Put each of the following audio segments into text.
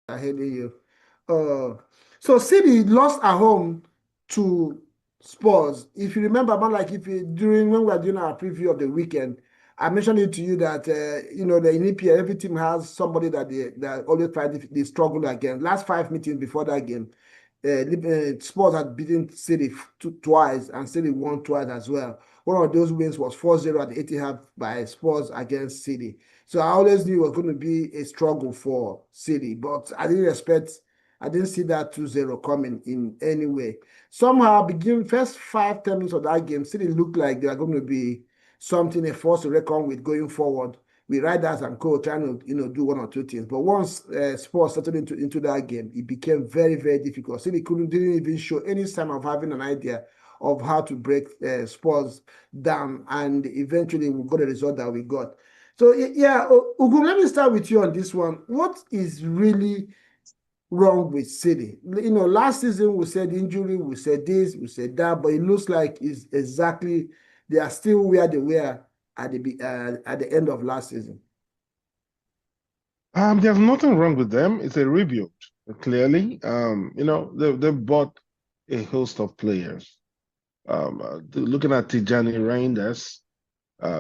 I hear you. So City lost at home to Spurs. If you remember, man, like if you during when we were doing our preview of the weekend, I mentioned it to you that the in EPL every team has somebody that they always try they struggle against. Last 5 meetings before that game, Spurs had beaten City twice and City won twice as well. One of those wins was 4-0 at the Etihad by Spurs against City. So I always knew it was going to be a struggle for City, but I didn't see that 2-0 coming in any way. Somehow, begin first 5, 10 minutes of that game, City looked like they are going to be something a force to reckon with going forward. With riders and co trying to do one or two things. But once Spurs settled into that game, it became very, very difficult. City didn't even show any sign of having an idea of how to break Spurs down, and eventually we got the result that we got. So yeah, Ugu, let me start with you on this one. What is really wrong with City? Last season we said injury, we said this, we said that, but it looks like it's exactly they are still where they were at the end of last season. There's nothing wrong with them. It's a rebuild, clearly. They bought a host of players. Looking at Tijani Reinders,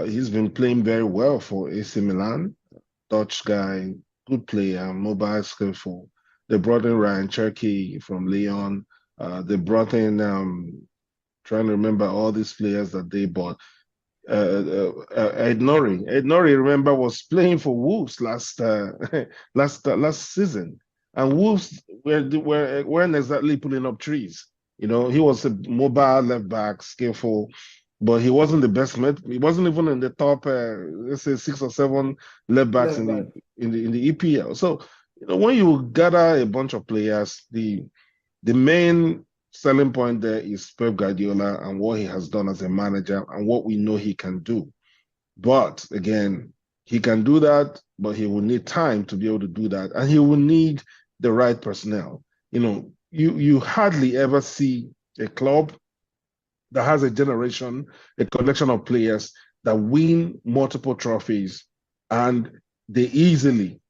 he's been playing very well for AC Milan. Dutch guy, good player, mobile, skillful. They brought in Ryan Cherky from Lyon. They brought in, trying to remember all these players that they bought. Ed Nori. Ed Nori, remember, was playing for Wolves last last season, and Wolves weren't exactly pulling up trees. He was a mobile left back, skillful, but he wasn't the best met. He wasn't even in the top, let's say 6 or 7 left backs Left in back. the EPL. So, when you gather a bunch of players, the main selling point there is Pep Guardiola and what he has done as a manager and what we know he can do. But again, he can do that, but he will need time to be able to do that, and he will need the right personnel. You hardly ever see a club that has a generation, a collection of players that win multiple trophies, and they easily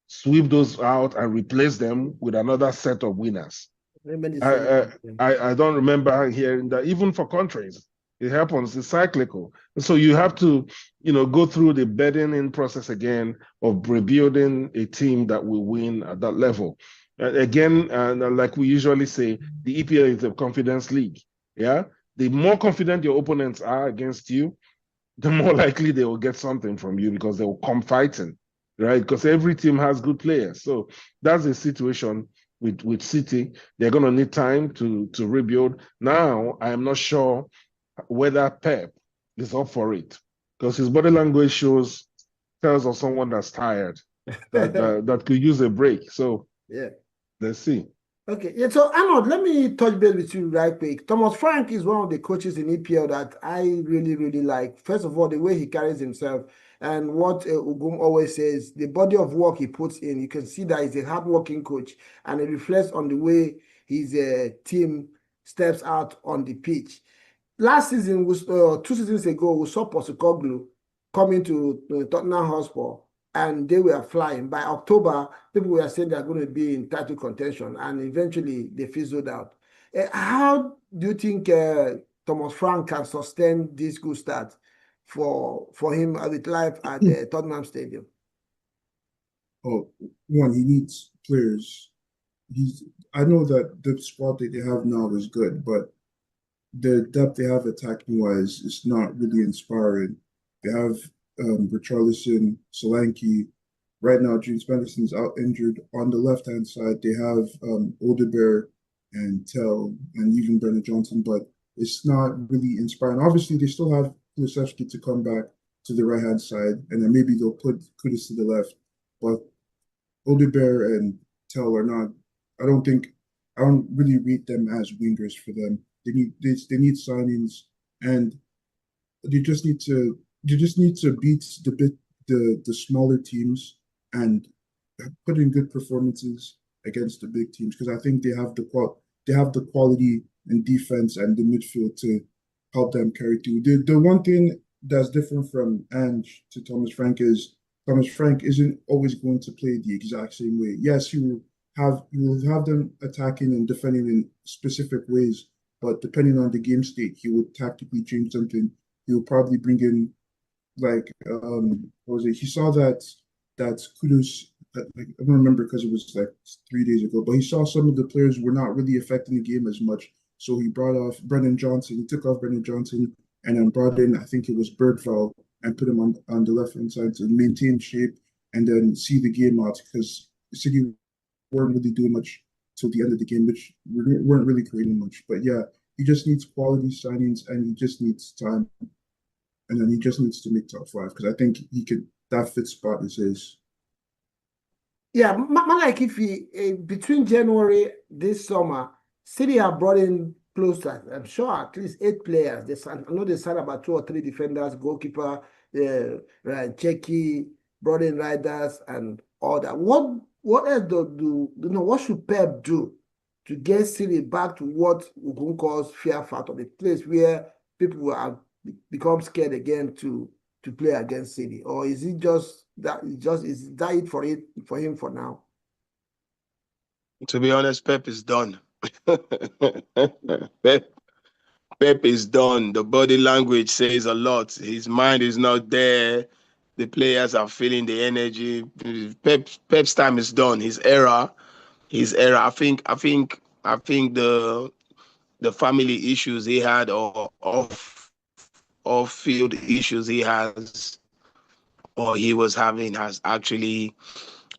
sweep those out and replace them with another set of winners. Remain the I, same I thing. Yeah. I don't remember hearing that even for countries. It happens. It's cyclical. So you have to, go through the bedding process again of rebuilding a team that will win at that level. Again, like we usually say, the EPL is a confidence league. Yeah, the more confident your opponents are against you, the more likely they will get something from you because they will come fighting, right? Because every team has good players. So that's the situation with City. They're going to need time to rebuild. Now, I am not sure whether Pep is up for it because his body language tells of someone that's tired, that could use a break. So Yeah. let's see. Okay, yeah, so Arnold, let me touch base with you right quick. Thomas Frank is one of the coaches in EPL that I really, really like. First of all, the way he carries himself and what Ugum always says, the body of work he puts in, you can see that he's a hardworking coach and it reflects on the way his team steps out on the pitch. Last season, 2 seasons ago, we saw Postecoglou coming to Tottenham Hotspur, and they were flying. By October, people were saying they are going to be in title contention, and eventually they fizzled out. How do you think Thomas Frank can sustain this good start for him with life at the Tottenham Stadium? Oh, one, he needs players. He's. I know that the squad that they have now is good, but the depth they have attacking wise is not really inspiring. They have Richarlison, Solanke. Right now, James Madison's out injured. On the left hand side, they have Odebear and Tell and even Bernard Johnson, but it's not really inspiring. Obviously, they still have Kulusevski to come back to the right hand side, and then maybe they'll put Kudus to the left. But Odebear and Tell are not. I don't think. I don't really rate them as wingers for them. They need signings, and they just need to beat the smaller teams and put in good performances against the big teams because I think they have the quality and defense and the midfield to help them carry through. The one thing that's different from Ange to Thomas Frank is Thomas Frank isn't always going to play the exact same way. Yes, will have them attacking and defending in specific ways, but depending on the game state, he would tactically change something. He will probably bring in like what was it? He saw that Kudus like I don't remember because it was like 3 days ago, but he saw some of the players were not really affecting the game as much. So he brought off Brennan Johnson. He took off Brennan Johnson and then brought in I think it was Birdfell and put him on the left hand side to maintain shape and then see the game out because City weren't really doing much till the end of the game, which weren't really creating much. But yeah, he just needs quality signings and he just needs time and then he just needs to make top five because I think he could. That fit spot is his. Yeah, like if he between January this summer, City have brought in close to, I'm sure, at least 8 players. I know they signed about 2 or 3 defenders, goalkeeper, right, Checky, brought in riders and all that. What else what should Pep do to get City back to what we can call fear factor, the place where people will have become scared again to play against City, or is it just that? Is that it for him for now? To be honest, Pep is done. Pep, Pep is done. The body language says a lot. His mind is not there. The players are feeling the energy. Pep's time is done. His era. I think the family issues he had or off field issues he has or he was having has actually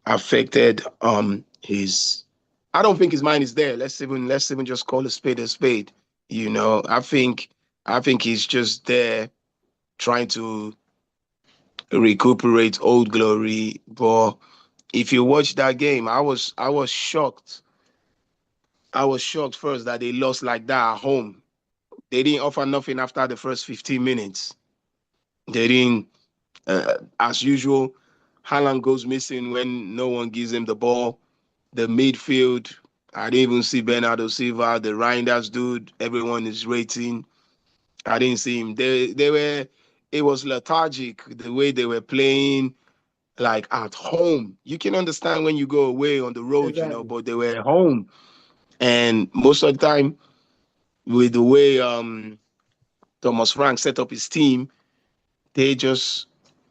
affected his. I don't think his mind is there. Let's even just call a spade a spade. I think he's just there trying to recuperate old glory. But if you watch that game, I was shocked. I was shocked first that they lost like that at home. They didn't offer nothing after the first 15 minutes. They didn't, as usual. Haaland goes missing when no one gives him the ball. The midfield, I didn't even see Bernardo Silva, the Reinders dude. Everyone is rating. I didn't see him. They were. It was lethargic the way they were playing, like at home. You can understand when you go away on the road, Exactly. but they were at home, and most of the time with the way Thomas Frank set up his team, they just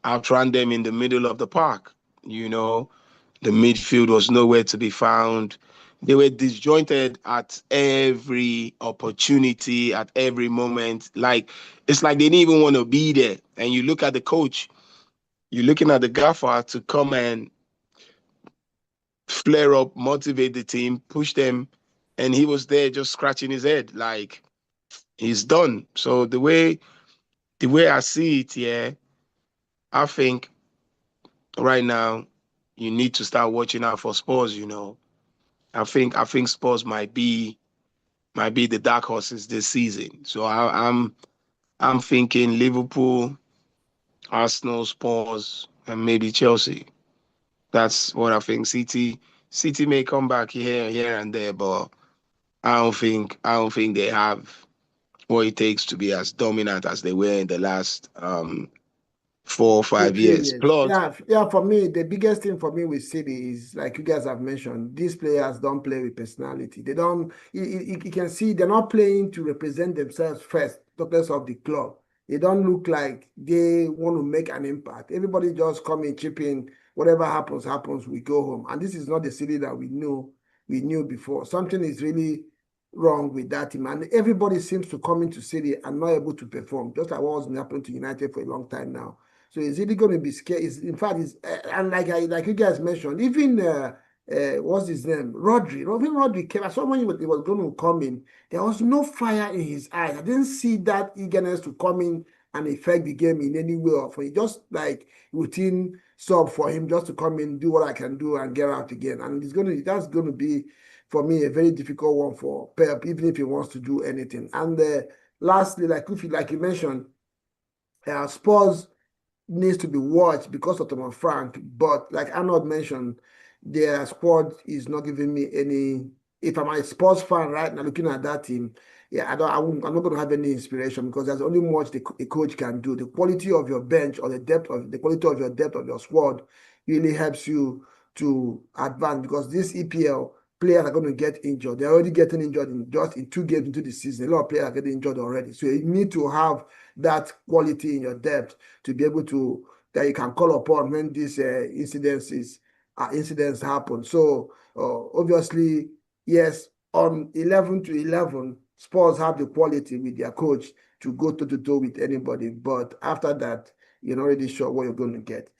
outran them in the middle of the park. You know, the midfield was nowhere to be found. They were disjointed at every opportunity, at every moment. Like it's like they didn't even want to be there. And you look at the coach, you're looking at the gaffer to come and flare up, motivate the team, push them, and he was there just scratching his head, like he's done. So the way I see it, yeah, I think right now you need to start watching out for Spurs. I think Spurs might be the dark horses this season. So I'm thinking Liverpool, Arsenal, Spurs, and maybe Chelsea. That's what I think. City may come back here and there, but I don't think they have what it takes to be as dominant as they were in the last 4 or 5 years. Years. Plus, Yeah. For me, the biggest thing for me with City is like you guys have mentioned. These players don't play with personality. They don't. You can see they're not playing to represent themselves first, talkless of the club. They don't look like they want to make an impact. Everybody just come in, chip in. Whatever happens, happens. We go home, and this is not the City that we knew before. Something is really wrong with that team, and everybody seems to come into City and not able to perform, just like what was happening to United for a long time now. So it's really going to be scary. In fact, and like you guys mentioned, even what's his name, Rodri. Rodri came. I saw when he was going to come in. There was no fire in his eyes. I didn't see that eagerness to come in and affect the game in any way. Or for just like routine sub for him, just to come in, do what I can do, and get out again. And that's going to be for me a very difficult one for Pep, even if he wants to do anything. And lastly, like you mentioned, Spurs needs to be watched because of Thomas Frank. But like Arnold mentioned, their squad is not giving me any. If I'm a Spurs fan right now, looking at that team, yeah, I'm not going to have any inspiration because there's only much the coach can do. The quality of your bench or the quality of your depth of your squad really helps you to advance, because this EPL players are going to get injured. They're already getting injured in 2 games into the season. A lot of players are getting injured already. So you need to have that quality in your depth to be able to, that you can call upon when these incidents happen. So obviously, yes, on 11 to 11, Spurs have the quality with their coach to go toe-to-toe with anybody. But after that, you're not really sure what you're going to get.